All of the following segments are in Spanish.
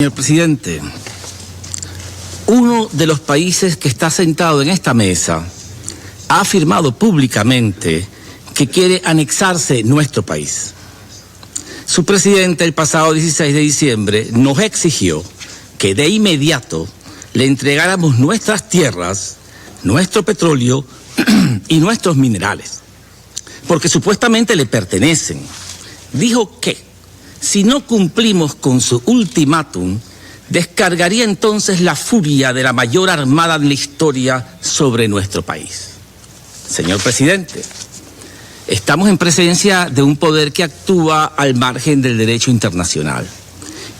Señor presidente, uno de los países que está sentado en esta mesa ha afirmado públicamente que quiere anexarse nuestro país. Su presidente el pasado 16 de diciembre nos exigió que de inmediato le entregáramos nuestras tierras, nuestro petróleo y nuestros minerales, porque supuestamente le pertenecen. Dijo que si no cumplimos con su ultimátum, descargaría entonces la furia de la mayor armada de la historia sobre nuestro país. Señor presidente, estamos en presencia de un poder que actúa al margen del derecho internacional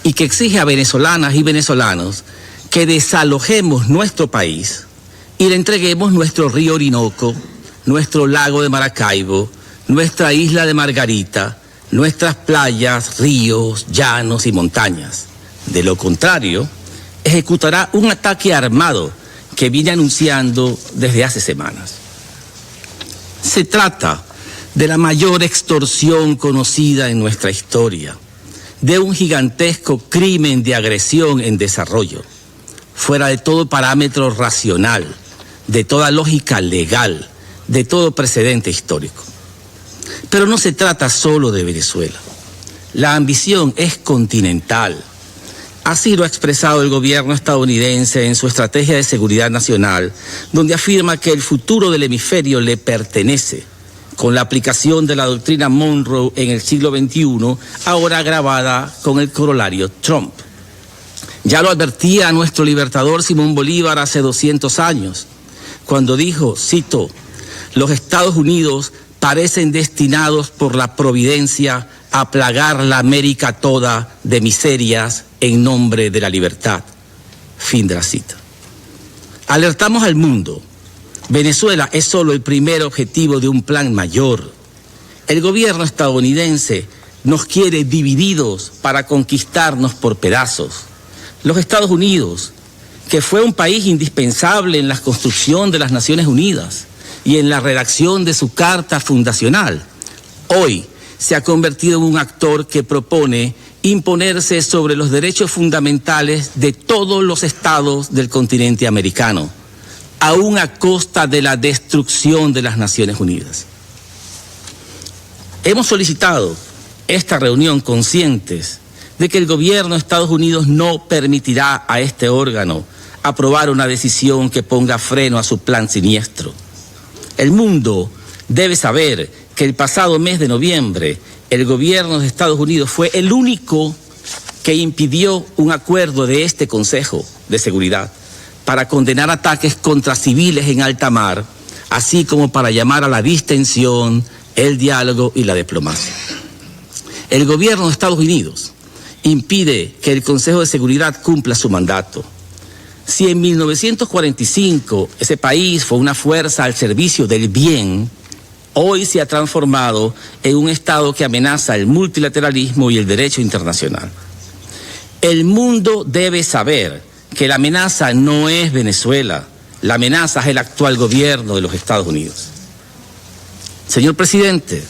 y que exige a venezolanas y venezolanos que desalojemos nuestro país y le entreguemos nuestro río Orinoco, nuestro lago de Maracaibo, nuestra isla de Margarita, nuestras playas, ríos, llanos y montañas. De lo contrario, ejecutará un ataque armado que viene anunciando desde hace semanas. Se trata de la mayor extorsión conocida en nuestra historia, de un gigantesco crimen de agresión en desarrollo, fuera de todo parámetro racional, de toda lógica legal, de todo precedente histórico. Pero no se trata solo de Venezuela. La ambición es continental. Así lo ha expresado el gobierno estadounidense en su estrategia de seguridad nacional, donde afirma que el futuro del hemisferio le pertenece, con la aplicación de la doctrina Monroe en el siglo XXI, ahora agravada con el corolario Trump. Ya lo advertía nuestro libertador Simón Bolívar hace 200 años, cuando dijo, cito, «Los Estados Unidos parecen destinados por la providencia a plagar la América toda de miserias en nombre de la libertad». Fin de la cita. Alertamos al mundo. Venezuela es solo el primer objetivo de un plan mayor. El gobierno estadounidense nos quiere divididos para conquistarnos por pedazos. Los Estados Unidos, que fue un país indispensable en la construcción de las Naciones Unidas y en la redacción de su carta fundacional, hoy se ha convertido en un actor que propone imponerse sobre los derechos fundamentales de todos los estados del continente americano, aún a costa de la destrucción de las Naciones Unidas. Hemos solicitado esta reunión conscientes de que el gobierno de Estados Unidos no permitirá a este órgano aprobar una decisión que ponga freno a su plan siniestro. El mundo debe saber que el pasado mes de noviembre el gobierno de Estados Unidos fue el único que impidió un acuerdo de este Consejo de Seguridad para condenar ataques contra civiles en alta mar, así como para llamar a la distensión, el diálogo y la diplomacia. El gobierno de Estados Unidos impide que el Consejo de Seguridad cumpla su mandato. Si en 1945 ese país fue una fuerza al servicio del bien, hoy se ha transformado en un Estado que amenaza el multilateralismo y el derecho internacional. El mundo debe saber que la amenaza no es Venezuela, la amenaza es el actual gobierno de los Estados Unidos. Señor presidente,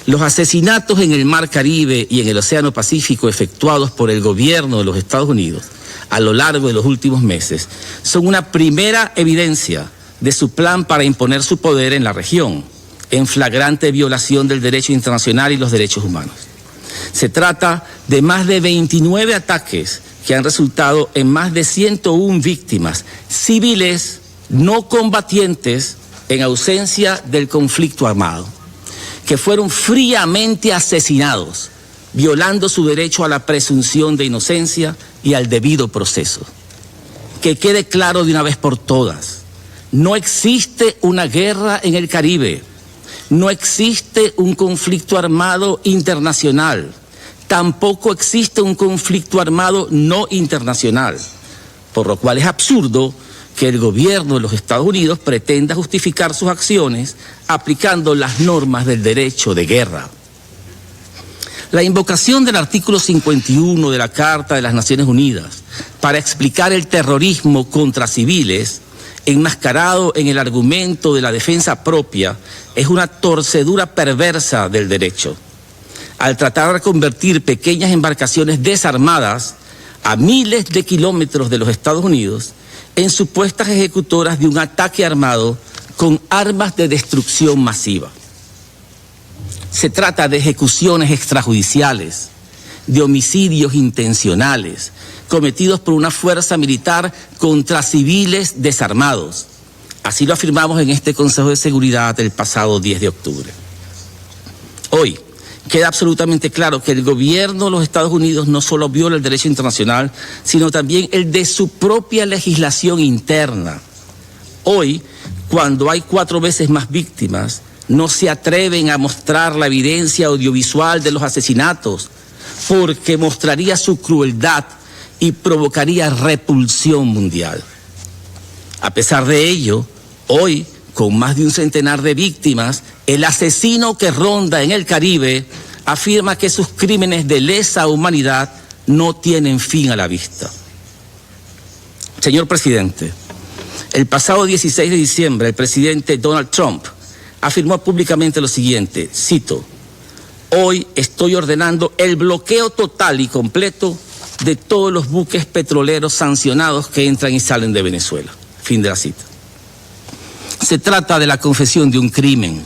los asesinatos en el Mar Caribe y en el Océano Pacífico efectuados por el gobierno de los Estados Unidos a lo largo de los últimos meses son una primera evidencia de su plan para imponer su poder en la región, en flagrante violación del derecho internacional y los derechos humanos. Se trata de más de 29 ataques que han resultado en más de 101 víctimas civiles no combatientes en ausencia del conflicto armado, que fueron fríamente asesinados, violando su derecho a la presunción de inocencia y al debido proceso. Que quede claro de una vez por todas, no existe una guerra en el Caribe, no existe un conflicto armado internacional, tampoco existe un conflicto armado no internacional, por lo cual es absurdo que el gobierno de los Estados Unidos pretenda justificar sus acciones aplicando las normas del derecho de guerra. La invocación del artículo 51 de la Carta de las Naciones Unidas para explicar el terrorismo contra civiles, enmascarado en el argumento de la defensa propia, es una torcedura perversa del derecho. Al tratar de convertir pequeñas embarcaciones desarmadas a miles de kilómetros de los Estados Unidos en supuestas ejecutoras de un ataque armado con armas de destrucción masiva. Se trata de ejecuciones extrajudiciales, de homicidios intencionales, cometidos por una fuerza militar contra civiles desarmados. Así lo afirmamos en este Consejo de Seguridad el pasado 10 de octubre. Hoy queda absolutamente claro que el gobierno de los Estados Unidos no solo viola el derecho internacional, sino también el de su propia legislación interna. Hoy, cuando hay 4 veces más víctimas, no se atreven a mostrar la evidencia audiovisual de los asesinatos, porque mostraría su crueldad y provocaría repulsión mundial. A pesar de ello, hoy, con más de un centenar de víctimas, el asesino que ronda en el Caribe afirma que sus crímenes de lesa humanidad no tienen fin a la vista. Señor presidente, el pasado 16 de diciembre, el presidente Donald Trump afirmó públicamente lo siguiente, cito: "Hoy estoy ordenando el bloqueo total y completo de todos los buques petroleros sancionados que entran y salen de Venezuela". Fin de la cita. Se trata de la confesión de un crimen,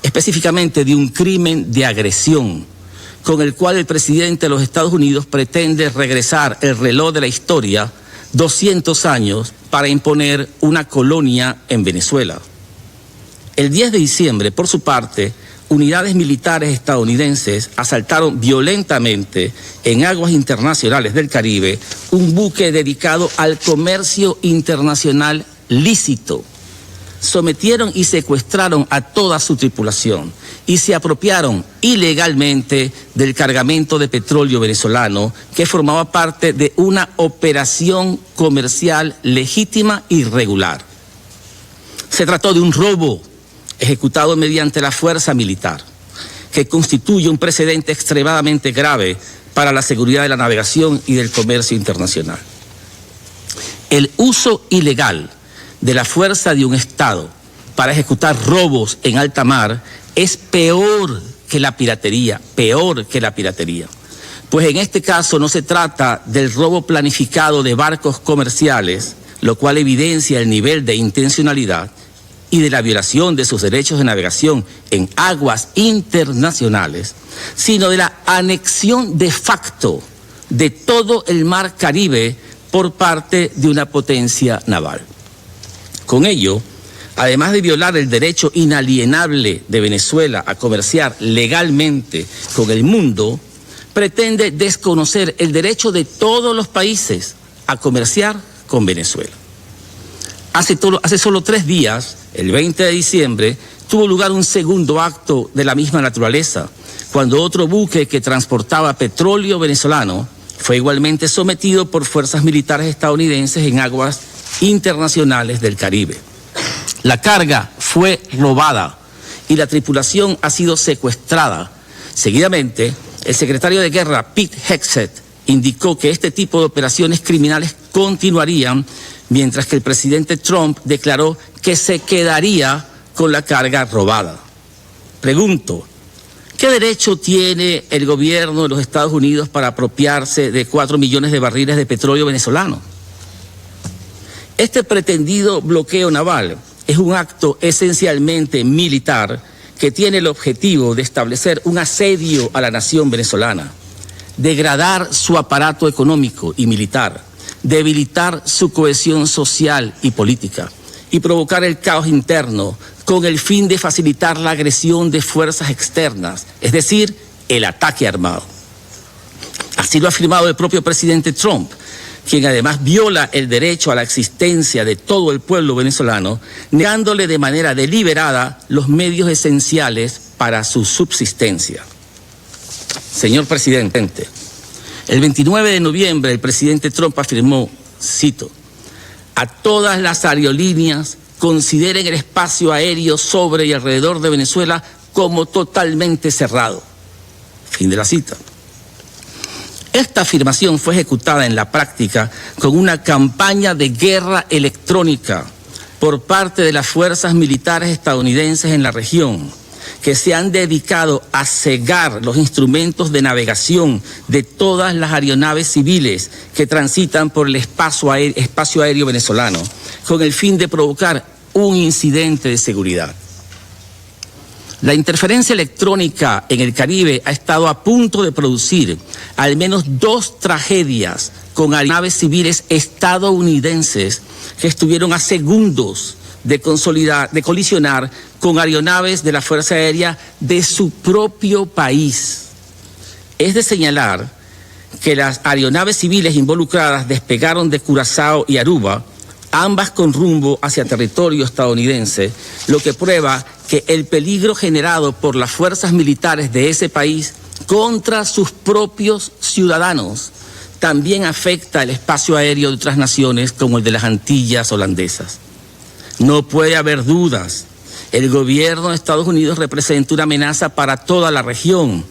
específicamente de un crimen de agresión, con el cual el presidente de los Estados Unidos pretende regresar el reloj de la historia 200 años para imponer una colonia en Venezuela. El 10 de diciembre, por su parte, unidades militares estadounidenses asaltaron violentamente en aguas internacionales del Caribe un buque dedicado al comercio internacional lícito. Sometieron y secuestraron a toda su tripulación y se apropiaron ilegalmente del cargamento de petróleo venezolano que formaba parte de una operación comercial legítima y regular. Se trató de un robo ejecutado mediante la fuerza militar, que constituye un precedente extremadamente grave para la seguridad de la navegación y del comercio internacional. El uso ilegal de la fuerza de un Estado para ejecutar robos en alta mar es peor que la piratería, pues en este caso no se trata del robo planificado de barcos comerciales, lo cual evidencia el nivel de intencionalidad y de la violación de sus derechos de navegación en aguas internacionales, sino de la anexión de facto de todo el mar Caribe por parte de una potencia naval. Con ello, además de violar el derecho inalienable de Venezuela a comerciar legalmente con el mundo, pretende desconocer el derecho de todos los países a comerciar con Venezuela. Hace solo 3 días, el 20 de diciembre, tuvo lugar un segundo acto de la misma naturaleza, cuando otro buque que transportaba petróleo venezolano fue igualmente sometido por fuerzas militares estadounidenses en aguas internacionales del Caribe. La carga fue robada y la tripulación ha sido secuestrada. Seguidamente, el secretario de Guerra, Pete Hegseth, indicó que este tipo de operaciones criminales continuarían, mientras que el presidente Trump declaró que se quedaría con la carga robada. Pregunto, ¿qué derecho tiene el gobierno de los Estados Unidos para apropiarse de 4 millones de barriles de petróleo venezolano? Este pretendido bloqueo naval es un acto esencialmente militar que tiene el objetivo de establecer un asedio a la nación venezolana, degradar su aparato económico y militar, debilitar su cohesión social y política y provocar el caos interno con el fin de facilitar la agresión de fuerzas externas, es decir, el ataque armado. Así lo ha afirmado el propio presidente Trump, quien además viola el derecho a la existencia de todo el pueblo venezolano, negándole de manera deliberada los medios esenciales para su subsistencia. Señor presidente, el 29 de noviembre el presidente Trump afirmó, cito, "A todas las aerolíneas consideren el espacio aéreo sobre y alrededor de Venezuela como totalmente cerrado". Fin de la cita. Esta afirmación fue ejecutada en la práctica con una campaña de guerra electrónica por parte de las fuerzas militares estadounidenses en la región, que se han dedicado a cegar los instrumentos de navegación de todas las aeronaves civiles que transitan por el espacio aéreo venezolano, con el fin de provocar un incidente de seguridad. La interferencia electrónica en el Caribe ha estado a punto de producir al menos 2 tragedias con aeronaves civiles estadounidenses que estuvieron a segundos de colisionar con aeronaves de la Fuerza Aérea de su propio país. Es de señalar que las aeronaves civiles involucradas despegaron de Curazao y Aruba, ambas con rumbo hacia territorio estadounidense, lo que prueba que el peligro generado por las fuerzas militares de ese país contra sus propios ciudadanos también afecta el espacio aéreo de otras naciones como el de las Antillas holandesas. No puede haber dudas, el gobierno de Estados Unidos representa una amenaza para toda la región,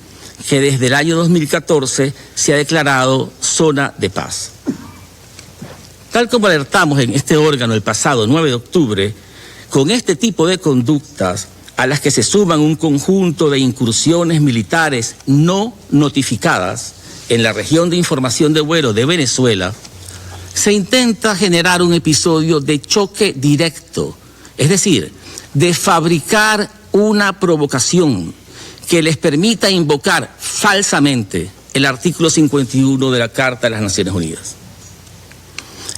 que desde el año 2014 se ha declarado zona de paz. Tal como alertamos en este órgano el pasado 9 de octubre, con este tipo de conductas, a las que se suman un conjunto de incursiones militares no notificadas en la región de información de vuelo de Venezuela, se intenta generar un episodio de choque directo, es decir, de fabricar una provocación que les permita invocar falsamente el artículo 51 de la Carta de las Naciones Unidas.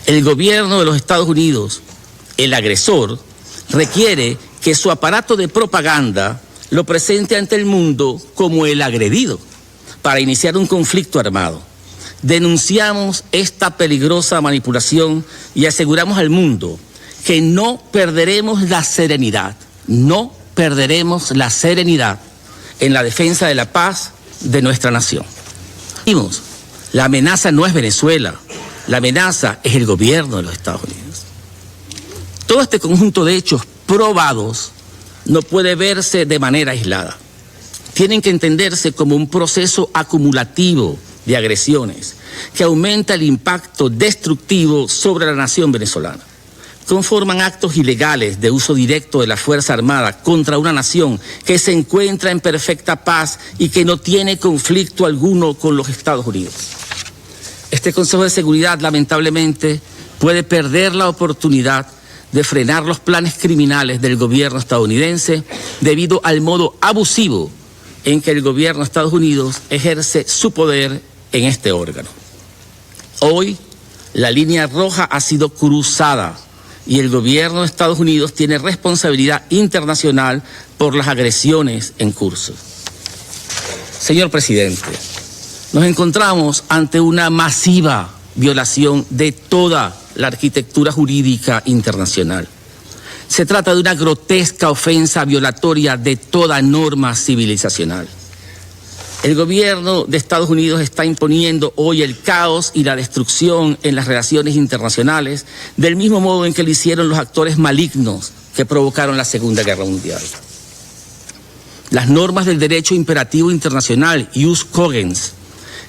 El gobierno de los Estados Unidos, el agresor, requiere que su aparato de propaganda lo presente ante el mundo como el agredido para iniciar un conflicto armado. Denunciamos esta peligrosa manipulación y aseguramos al mundo que no perderemos la serenidad, no perderemos la serenidad en la defensa de la paz de nuestra nación. La amenaza no es Venezuela, la amenaza es el gobierno de los Estados Unidos. Todo este conjunto de hechos probados no puede verse de manera aislada. Tienen que entenderse como un proceso acumulativo de agresiones que aumenta el impacto destructivo sobre la nación venezolana. Conforman actos ilegales de uso directo de la Fuerza Armada contra una nación que se encuentra en perfecta paz y que no tiene conflicto alguno con los Estados Unidos. Este Consejo de Seguridad, lamentablemente, puede perder la oportunidad de frenar los planes criminales del gobierno estadounidense debido al modo abusivo en que el gobierno de Estados Unidos ejerce su poder en este órgano. Hoy, la línea roja ha sido cruzada y el gobierno de Estados Unidos tiene responsabilidad internacional por las agresiones en curso. Señor presidente, nos encontramos ante una masiva violación de toda la arquitectura jurídica internacional. Se trata de una grotesca ofensa violatoria de toda norma civilizacional. El gobierno de Estados Unidos está imponiendo hoy el caos y la destrucción en las relaciones internacionales, del mismo modo en que lo hicieron los actores malignos que provocaron la Segunda Guerra Mundial. Las normas del derecho imperativo internacional, ius cogens,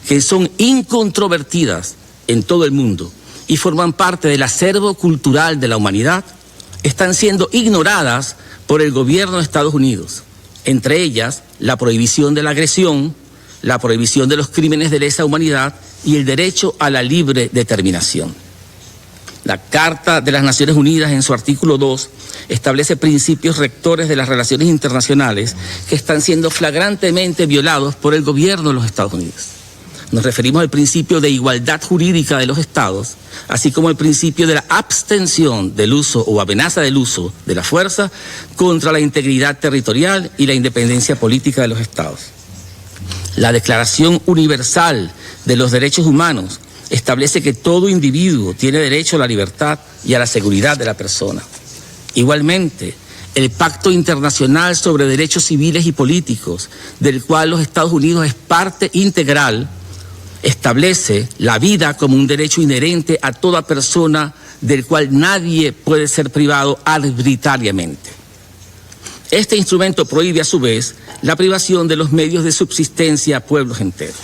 que son incontrovertidas en todo el mundo y forman parte del acervo cultural de la humanidad, están siendo ignoradas por el gobierno de Estados Unidos, entre ellas la prohibición de la agresión, la prohibición de los crímenes de lesa humanidad y el derecho a la libre determinación. La Carta de las Naciones Unidas, en su artículo 2, establece principios rectores de las relaciones internacionales que están siendo flagrantemente violados por el gobierno de los Estados Unidos. Nos referimos al principio de igualdad jurídica de los Estados, así como el principio de la abstención del uso o amenaza del uso de la fuerza contra la integridad territorial y la independencia política de los Estados. La Declaración Universal de los Derechos Humanos establece que todo individuo tiene derecho a la libertad y a la seguridad de la persona. Igualmente, el Pacto Internacional sobre Derechos Civiles y Políticos, del cual los Estados Unidos es parte integral, establece la vida como un derecho inherente a toda persona del cual nadie puede ser privado arbitrariamente. Este instrumento prohíbe a su vez la privación de los medios de subsistencia a pueblos enteros.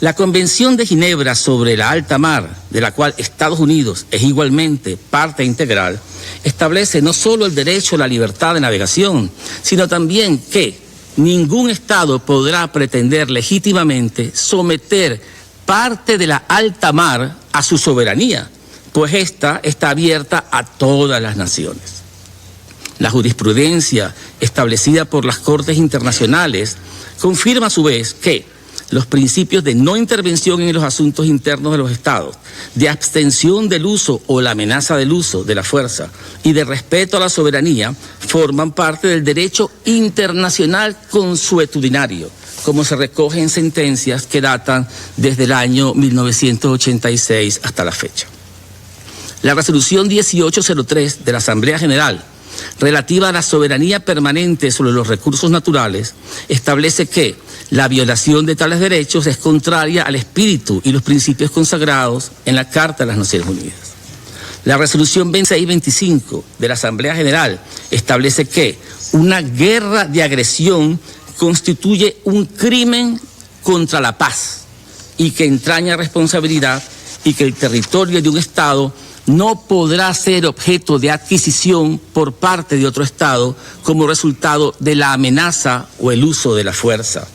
La Convención de Ginebra sobre la Alta Mar, de la cual Estados Unidos es igualmente parte integral, establece no solo el derecho a la libertad de navegación, sino también que ningún Estado podrá pretender legítimamente someter parte de la alta mar a su soberanía, pues esta está abierta a todas las naciones. La jurisprudencia establecida por las Cortes Internacionales confirma a su vez que los principios de no intervención en los asuntos internos de los Estados, de abstención del uso o la amenaza del uso de la fuerza y de respeto a la soberanía forman parte del derecho internacional consuetudinario, como se recoge en sentencias que datan desde el año 1986 hasta la fecha. La resolución 1803 de la Asamblea General, relativa a la soberanía permanente sobre los recursos naturales, establece que la violación de tales derechos es contraria al espíritu y los principios consagrados en la Carta de las Naciones Unidas. La resolución 2625 de la Asamblea General establece que una guerra de agresión constituye un crimen contra la paz y que entraña responsabilidad y que el territorio de un Estado no podrá ser objeto de adquisición por parte de otro Estado como resultado de la amenaza o el uso de la fuerza.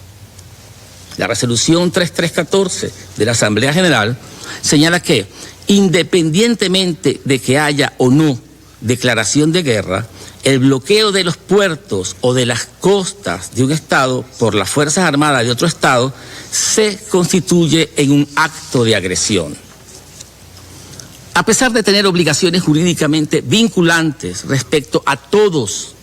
La resolución 3314 de la Asamblea General señala que, independientemente de que haya o no declaración de guerra, el bloqueo de los puertos o de las costas de un Estado por las Fuerzas Armadas de otro Estado se constituye en un acto de agresión. A pesar de tener obligaciones jurídicamente vinculantes respecto a todos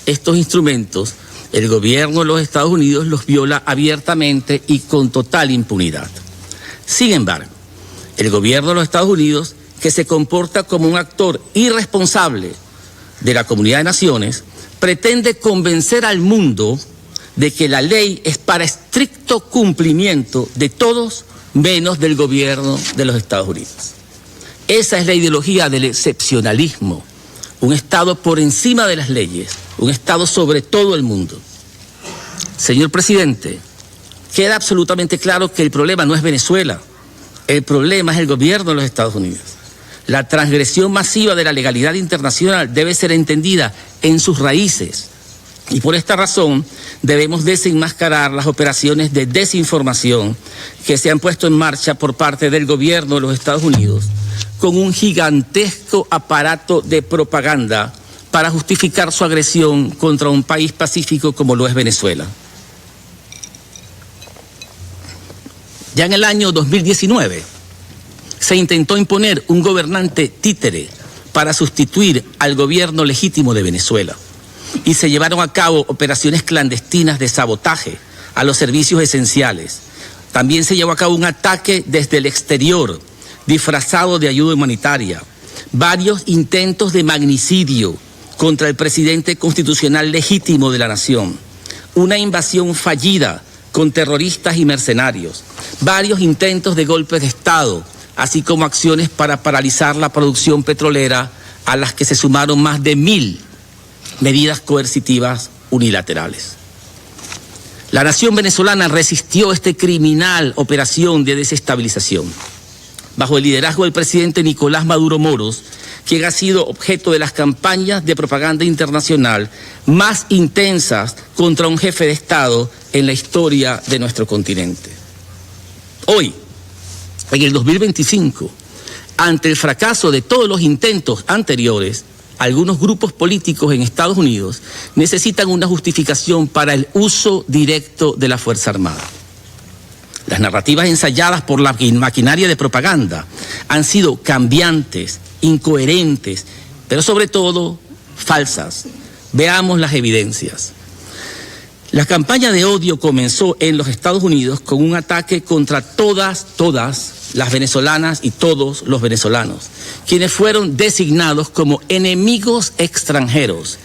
estos instrumentos, el gobierno de los Estados Unidos los viola abiertamente y con total impunidad. Sin embargo, el gobierno de los Estados Unidos, que se comporta como un actor irresponsable de la comunidad de naciones, pretende convencer al mundo de que la ley es para estricto cumplimiento de todos menos del gobierno de los Estados Unidos. Esa es la ideología del excepcionalismo, un Estado por encima de las leyes, un Estado sobre todo el mundo. Señor presidente, queda absolutamente claro que el problema no es Venezuela, el problema es el gobierno de los Estados Unidos. La transgresión masiva de la legalidad internacional debe ser entendida en sus raíces y por esta razón debemos desenmascarar las operaciones de desinformación que se han puesto en marcha por parte del gobierno de los Estados Unidos con un gigantesco aparato de propaganda para justificar su agresión contra un país pacífico como lo es Venezuela. Ya en el año 2019 se intentó imponer un gobernante títere para sustituir al gobierno legítimo de Venezuela y se llevaron a cabo operaciones clandestinas de sabotaje a los servicios esenciales. También se llevó a cabo un ataque desde el exterior disfrazado de ayuda humanitaria, varios intentos de magnicidio contra el presidente constitucional legítimo de la nación, una invasión fallida con terroristas y mercenarios, varios intentos de golpes de Estado, así como acciones para paralizar la producción petrolera a las que se sumaron más de 1000 medidas coercitivas unilaterales. La nación venezolana resistió esta criminal operación de desestabilización bajo el liderazgo del presidente Nicolás Maduro Moros, quien ha sido objeto de las campañas de propaganda internacional más intensas contra un jefe de Estado en la historia de nuestro continente. Hoy, en el 2025, ante el fracaso de todos los intentos anteriores, algunos grupos políticos en Estados Unidos necesitan una justificación para el uso directo de la Fuerza Armada. Las narrativas ensayadas por la maquinaria de propaganda han sido cambiantes, incoherentes, pero sobre todo falsas. Veamos las evidencias. La campaña de odio comenzó en los Estados Unidos con un ataque contra todas las venezolanas y todos los venezolanos, quienes fueron designados como enemigos extranjeros,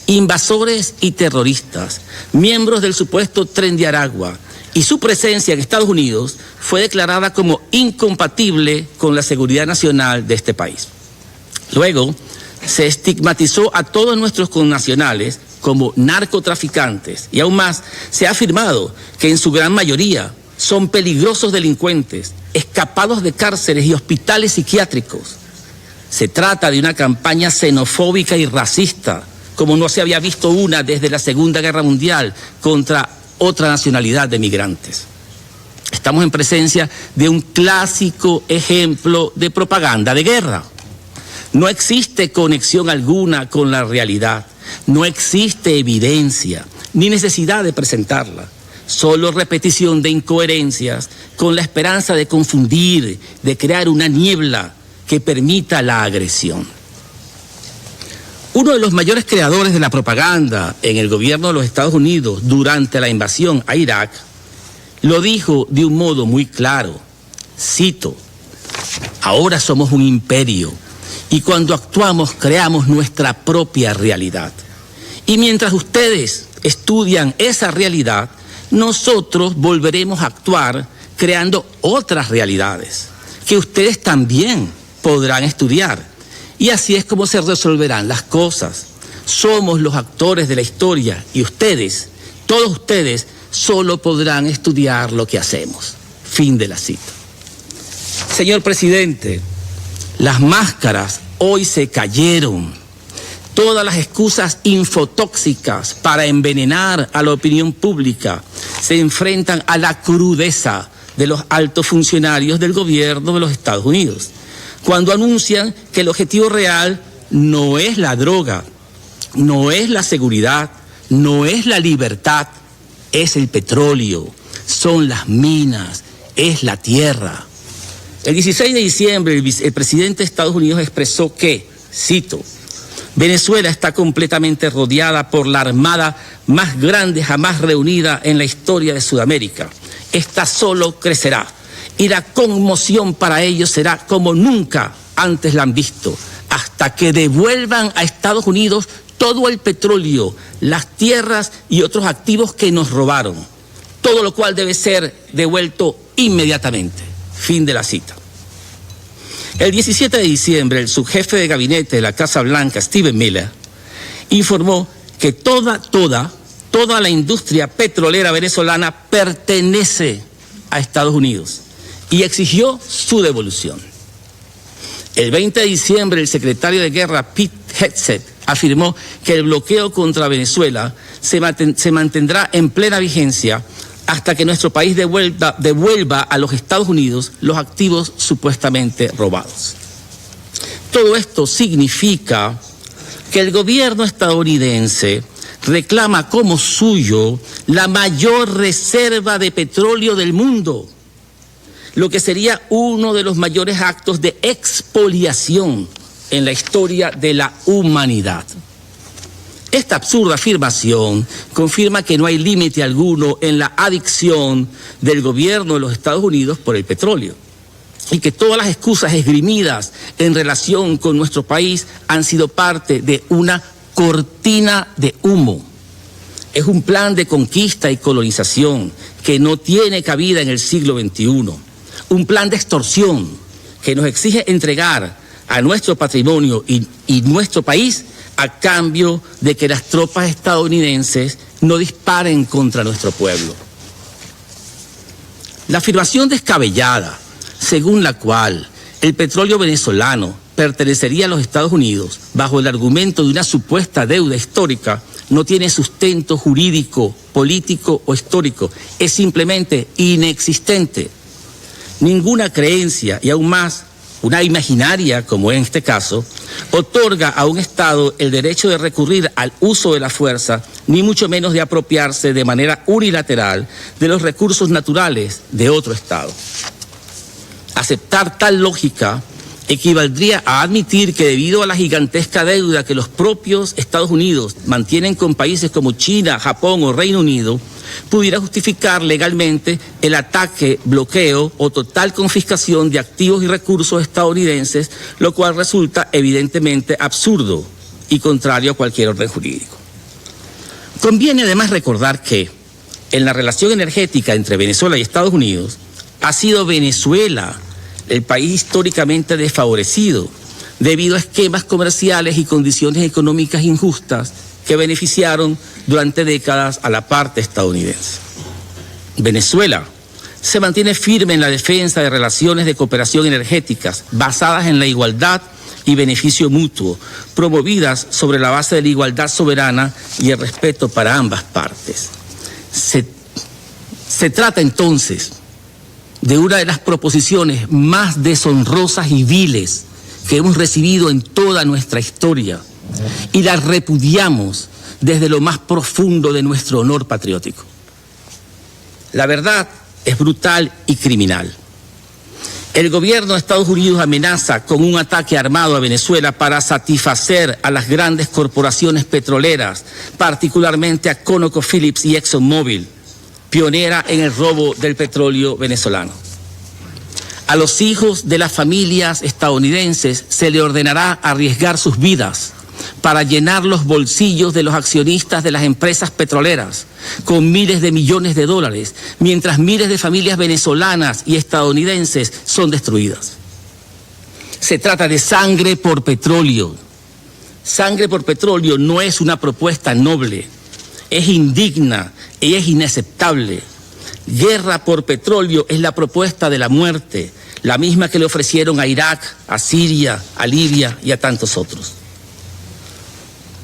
invasores y terroristas, miembros del supuesto Tren de Aragua, y su presencia en Estados Unidos fue declarada como incompatible con la seguridad nacional de este país. Luego, se estigmatizó a todos nuestros connacionales como narcotraficantes y aún más se ha afirmado que en su gran mayoría son peligrosos delincuentes, escapados de cárceles y hospitales psiquiátricos. Se trata de una campaña xenofóbica y racista, como no se había visto una desde la Segunda Guerra Mundial, contra otra nacionalidad de migrantes. Estamos en presencia de un clásico ejemplo de propaganda de guerra. No existe conexión alguna con la realidad, no existe evidencia, ni necesidad de presentarla. Solo repetición de incoherencias con la esperanza de confundir, de crear una niebla que permita la agresión. Uno de los mayores creadores de la propaganda en el gobierno de los Estados Unidos durante la invasión a Irak lo dijo de un modo muy claro. Cito: ahora somos un imperio y cuando actuamos creamos nuestra propia realidad. Y mientras ustedes estudian esa realidad, nosotros volveremos a actuar creando otras realidades que ustedes también podrán estudiar. Y así es como se resolverán las cosas. Somos los actores de la historia y ustedes, todos ustedes, solo podrán estudiar lo que hacemos. Fin de la cita. Señor presidente, las máscaras hoy se cayeron. Todas las excusas infotóxicas para envenenar a la opinión pública se enfrentan a la crudeza de los altos funcionarios del gobierno de los Estados Unidos, cuando anuncian que el objetivo real no es la droga, no es la seguridad, no es la libertad, es el petróleo, son las minas, es la tierra. El 16 de diciembre el presidente de Estados Unidos expresó que, cito: Venezuela está completamente rodeada por la armada más grande jamás reunida en la historia de Sudamérica. Esta solo crecerá y la conmoción para ellos será como nunca antes la han visto, hasta que devuelvan a Estados Unidos todo el petróleo, las tierras y otros activos que nos robaron, todo lo cual debe ser devuelto inmediatamente. Fin de la cita. El 17 de diciembre, el subjefe de gabinete de la Casa Blanca, Stephen Miller, informó que toda la industria petrolera venezolana pertenece a Estados Unidos y exigió su devolución. El 20 de diciembre, el secretario de Guerra, Pete Hegseth, afirmó que el bloqueo contra Venezuela se mantendrá en plena vigencia hasta que nuestro país devuelva a los Estados Unidos los activos supuestamente robados. Todo esto significa que el gobierno estadounidense reclama como suyo la mayor reserva de petróleo del mundo, lo que sería uno de los mayores actos de expoliación en la historia de la humanidad. Esta absurda afirmación confirma que no hay límite alguno en la adicción del gobierno de los Estados Unidos por el petróleo y que todas las excusas esgrimidas en relación con nuestro país han sido parte de una cortina de humo. Es un plan de conquista y colonización que no tiene cabida en el siglo XXI. Un plan de extorsión que nos exige entregar a nuestro patrimonio y nuestro país a cambio de que las tropas estadounidenses no disparen contra nuestro pueblo. La afirmación descabellada, según la cual el petróleo venezolano pertenecería a los Estados Unidos bajo el argumento de una supuesta deuda histórica, no tiene sustento jurídico, político o histórico. Es simplemente inexistente. Ninguna creencia, y aún más una imaginaria, como en este caso, otorga a un Estado el derecho de recurrir al uso de la fuerza, ni mucho menos de apropiarse de manera unilateral de los recursos naturales de otro Estado. Aceptar tal lógica equivaldría a admitir que debido a la gigantesca deuda que los propios Estados Unidos mantienen con países como China, Japón o Reino Unido, pudiera justificar legalmente el ataque, bloqueo o total confiscación de activos y recursos estadounidenses, lo cual resulta evidentemente absurdo y contrario a cualquier orden jurídico. Conviene además recordar que en la relación energética entre Venezuela y Estados Unidos, ha sido Venezuela el país históricamente desfavorecido debido a esquemas comerciales y condiciones económicas injustas que beneficiaron durante décadas a la parte estadounidense. Venezuela se mantiene firme en la defensa de relaciones de cooperación energéticas basadas en la igualdad y beneficio mutuo, promovidas sobre la base de la igualdad soberana y el respeto para ambas partes. Se trata entonces de una de las proposiciones más deshonrosas y viles que hemos recibido en toda nuestra historia, y la repudiamos desde lo más profundo de nuestro honor patriótico. La verdad es brutal y criminal. El gobierno de Estados Unidos amenaza con un ataque armado a Venezuela para satisfacer a las grandes corporaciones petroleras, particularmente a ConocoPhillips y ExxonMobil, pionera en el robo del petróleo venezolano. A los hijos de las familias estadounidenses se le ordenará arriesgar sus vidas para llenar los bolsillos de los accionistas de las empresas petroleras con miles de millones de dólares, mientras miles de familias venezolanas y estadounidenses son destruidas. Se trata de sangre por petróleo. Sangre por petróleo no es una propuesta noble, es indigna y es inaceptable. Guerra por petróleo es la propuesta de la muerte, la misma que le ofrecieron a Irak, a Siria, a Libia y a tantos otros.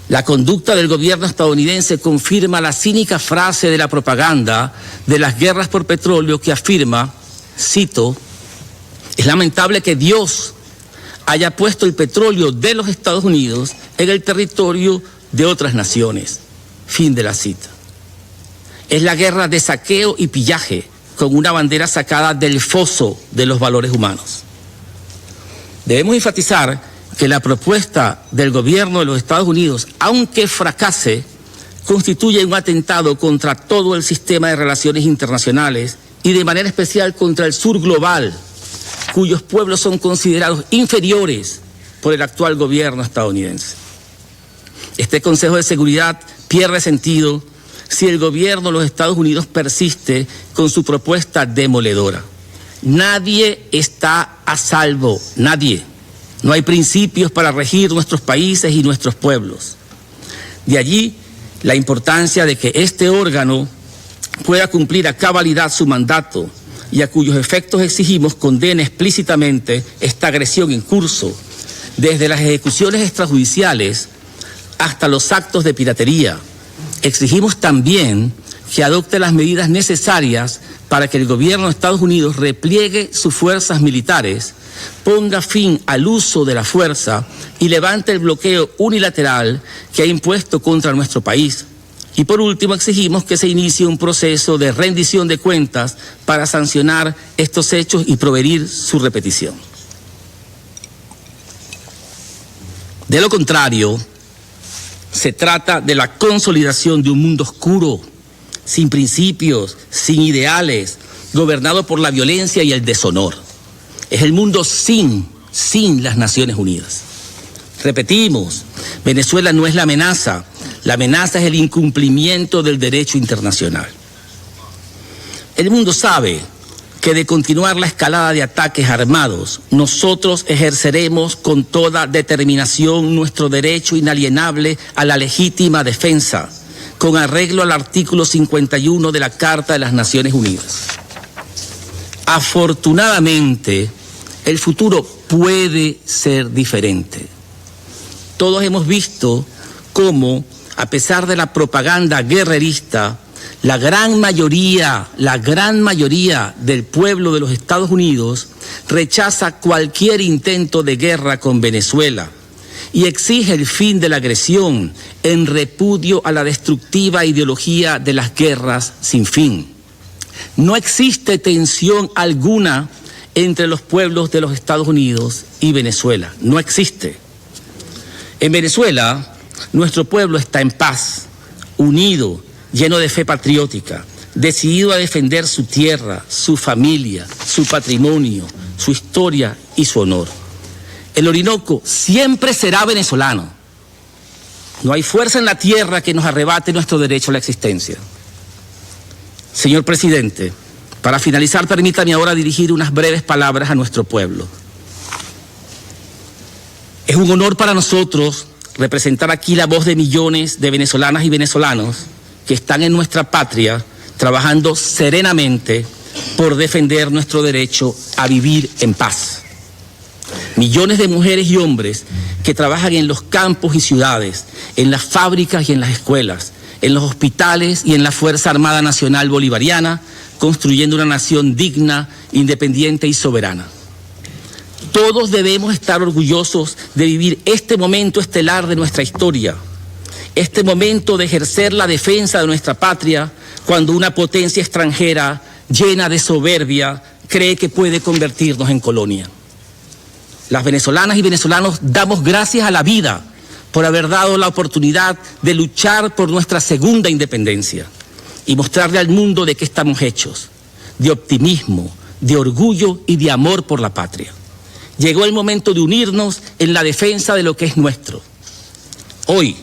La conducta del gobierno estadounidense confirma la cínica frase de la propaganda de las guerras por petróleo que afirma, cito, "Es lamentable que Dios haya puesto el petróleo de los Estados Unidos en el territorio de otras naciones". Fin de la cita. Es la guerra de saqueo y pillaje con una bandera sacada del foso de los valores humanos. Debemos enfatizar que la propuesta del gobierno de los Estados Unidos, aunque fracase, constituye un atentado contra todo el sistema de relaciones internacionales y de manera especial contra el sur global, cuyos pueblos son considerados inferiores por el actual gobierno estadounidense. Este Consejo de Seguridad pierde sentido si el gobierno de los Estados Unidos persiste con su propuesta demoledora. Nadie está a salvo, nadie. No hay principios para regir nuestros países y nuestros pueblos. De allí la importancia de que este órgano pueda cumplir a cabalidad su mandato y a cuyos efectos exigimos condene explícitamente esta agresión en curso, desde las ejecuciones extrajudiciales hasta los actos de piratería. Exigimos también que adopte las medidas necesarias para que el gobierno de Estados Unidos repliegue sus fuerzas militares, ponga fin al uso de la fuerza y levante el bloqueo unilateral que ha impuesto contra nuestro país. Y por último, exigimos que se inicie un proceso de rendición de cuentas para sancionar estos hechos y prevenir su repetición. De lo contrario, se trata de la consolidación de un mundo oscuro, sin principios, sin ideales, gobernado por la violencia y el deshonor. Es el mundo sin las Naciones Unidas. Repetimos, Venezuela no es la amenaza es el incumplimiento del derecho internacional. El mundo sabe que de continuar la escalada de ataques armados, nosotros ejerceremos con toda determinación nuestro derecho inalienable a la legítima defensa, con arreglo al artículo 51 de la Carta de las Naciones Unidas. Afortunadamente, el futuro puede ser diferente. Todos hemos visto cómo, a pesar de la propaganda guerrerista, la gran mayoría del pueblo de los Estados Unidos rechaza cualquier intento de guerra con Venezuela y exige el fin de la agresión en repudio a la destructiva ideología de las guerras sin fin. No existe tensión alguna entre los pueblos de los Estados Unidos y Venezuela. No existe. En Venezuela, nuestro pueblo está en paz, unido, lleno de fe patriótica, decidido a defender su tierra, su familia, su patrimonio, su historia y su honor. El Orinoco siempre será venezolano. No hay fuerza en la tierra que nos arrebate nuestro derecho a la existencia. Señor presidente, para finalizar, permítame ahora dirigir unas breves palabras a nuestro pueblo. Es un honor para nosotros representar aquí la voz de millones de venezolanas y venezolanos que están en nuestra patria trabajando serenamente por defender nuestro derecho a vivir en paz. Millones de mujeres y hombres que trabajan en los campos y ciudades, en las fábricas y en las escuelas, en los hospitales y en la Fuerza Armada Nacional Bolivariana, construyendo una nación digna, independiente y soberana. Todos debemos estar orgullosos de vivir este momento estelar de nuestra historia, este momento de ejercer la defensa de nuestra patria cuando una potencia extranjera llena de soberbia cree que puede convertirnos en colonia. Las venezolanas y venezolanos damos gracias a la vida por haber dado la oportunidad de luchar por nuestra segunda independencia y mostrarle al mundo de qué estamos hechos, de optimismo, de orgullo y de amor por la patria. Llegó el momento de unirnos en la defensa de lo que es nuestro. Hoy,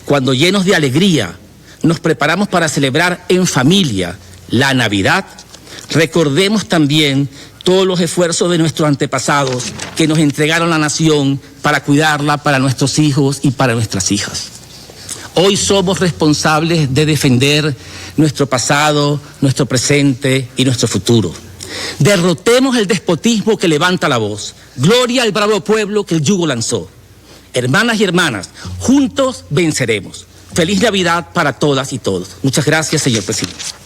cuando llenos de alegría nos preparamos para celebrar en familia la Navidad, recordemos también todos los esfuerzos de nuestros antepasados que nos entregaron la nación para cuidarla para nuestros hijos y para nuestras hijas. Hoy somos responsables de defender nuestro pasado, nuestro presente y nuestro futuro. Derrotemos el despotismo que levanta la voz. Gloria al bravo pueblo que el yugo lanzó. Hermanas y hermanas, juntos venceremos. Feliz Navidad para todas y todos. Muchas gracias, señor presidente.